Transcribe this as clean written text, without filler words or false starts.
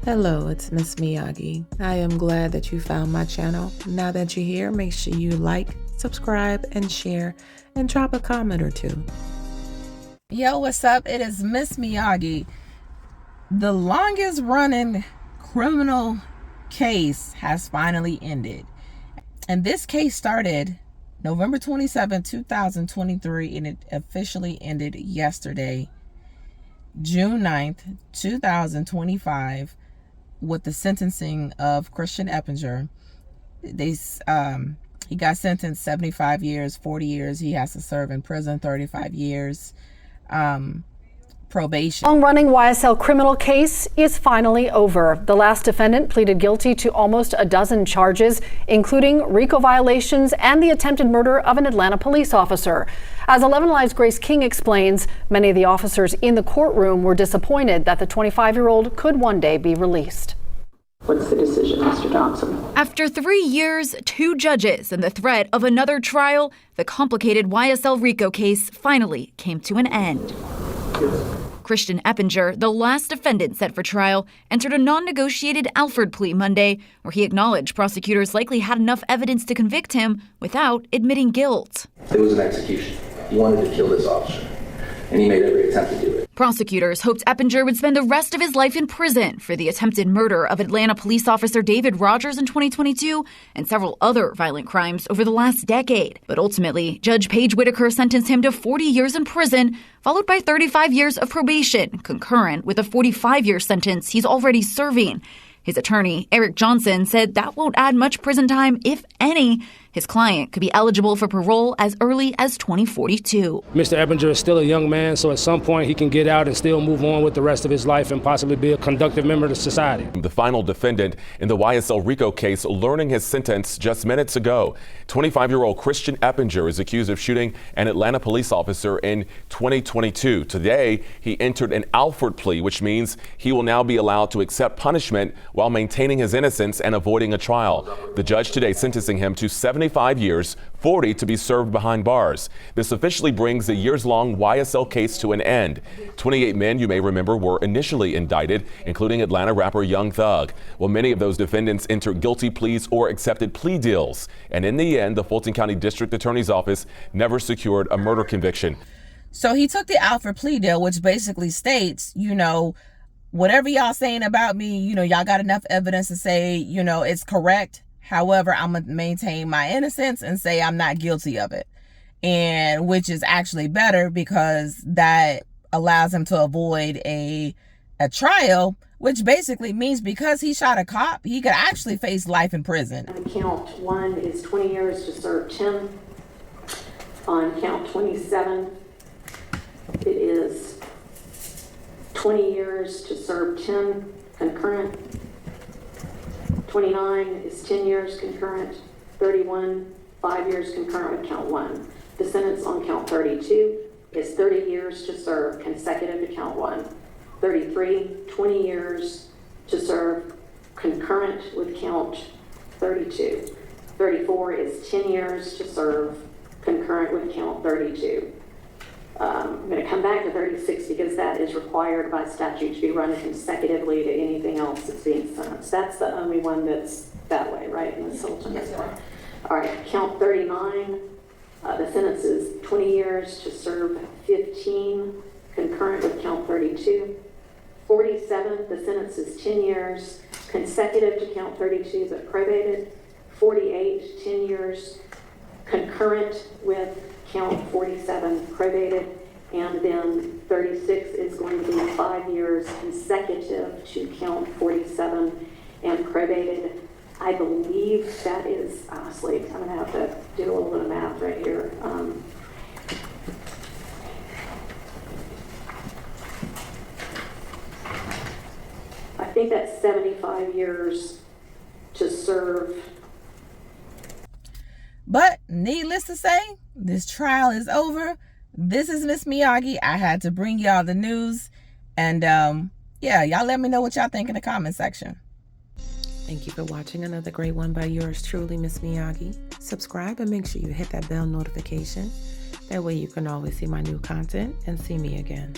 Hello, it's Miss Miyagi. I am glad that you found my channel. Now that you're here, make sure you like, subscribe, and share, and drop a comment or two. Yo, what's up? It is Miss Miyagi. The longest running criminal case has finally ended. And this case started November 27, 2023, and it officially ended yesterday, June 9th, 2025, with the sentencing of Christian Eppinger. He got sentenced 75 years, 40 years. He has to serve in prison, 35 years. Probation. Long-running YSL criminal case is finally over. The last defendant pleaded guilty to almost a dozen charges, including Rico violations and the attempted murder of an Atlanta police officer. As 11 Live's Grace King explains, many of the officers in the courtroom were disappointed that the 25-year-old could one day be released. What's the decision, Mr. Johnson? After 3 years, 2 judges, and the threat of another trial, the complicated YSL Rico case finally came to an end. Christian Eppinger, the last defendant set for trial, entered a non-negotiated Alford plea Monday, where he acknowledged prosecutors likely had enough evidence to convict him without admitting guilt. It was an execution. He wanted to kill this officer, and he made every attempt to do it. Prosecutors hoped Eppinger would spend the rest of his life in prison for the attempted murder of Atlanta police officer David Rogers in 2022 and several other violent crimes over the last decade. But ultimately, Judge Paige Whitaker sentenced him to 40 years in prison, followed by 35 years of probation, concurrent with a 45-year sentence he's already serving. His attorney, Eric Johnson, said that won't add much prison time, if any. His client could be eligible for parole as early as 2042. Mr. Eppinger is still a young man, so at some point he can get out and still move on with the rest of his life and possibly be a conductive member of society. The final defendant in the YSL Rico case learning his sentence just minutes ago. 25-year-old Christian Eppinger is accused of shooting an Atlanta police officer in 2022. Today, he entered an Alford plea, which means he will now be allowed to accept punishment while maintaining his innocence and avoiding a trial. The judge today sentencing him to 75 years, 40 to be served behind bars. This officially brings the years-long YSL case to an end. 28 men, you may remember, were initially indicted, including Atlanta rapper Young Thug. Well, many of those defendants entered guilty pleas or accepted plea deals. And in the end, the Fulton County District Attorney's Office never secured a murder conviction. So he took the Alford plea deal, which basically states, whatever y'all saying about me, y'all got enough evidence to say, it's correct. However, I'm going to maintain my innocence and say I'm not guilty of it. And which is actually better because that allows him to avoid a trial, which basically means because he shot a cop, he could actually face life in prison. Count 1 is 20 years to serve 10. On count 27, it is 20 years to serve 10 concurrent. 29 is 10 years concurrent. 31, 5 years concurrent with count 1. The sentence on count 32 is 30 years to serve consecutive to count 1. 33, 20 years to serve concurrent with count 32. 34 is 10 years to serve concurrent with count 32. I'm going to come back to 36 because that is required by statute to be run consecutively to anything else that's being sentenced. That's the only one that's that way, right? Ms. Sultan? Yes, right. All right, count 39. The sentence is 20 years to serve 15 concurrent with count 32. 47, the sentence is 10 years consecutive to count 32 but probated. 48, 10 years concurrent with count 47 probated, and then 36 is going to be 5 years consecutive to count 47 and probated. I believe that is, honestly, I'm going to have to do a little bit of math right here. I think that's 75 years to serve. But needless to say, this trial is over. This is Miss Miyagi. I had to bring y'all the news. And y'all let me know what y'all think in the comment section. Thank you for watching another great one by yours truly, Miss Miyagi. Subscribe and make sure you hit that bell notification. That way you can always see my new content and see me again.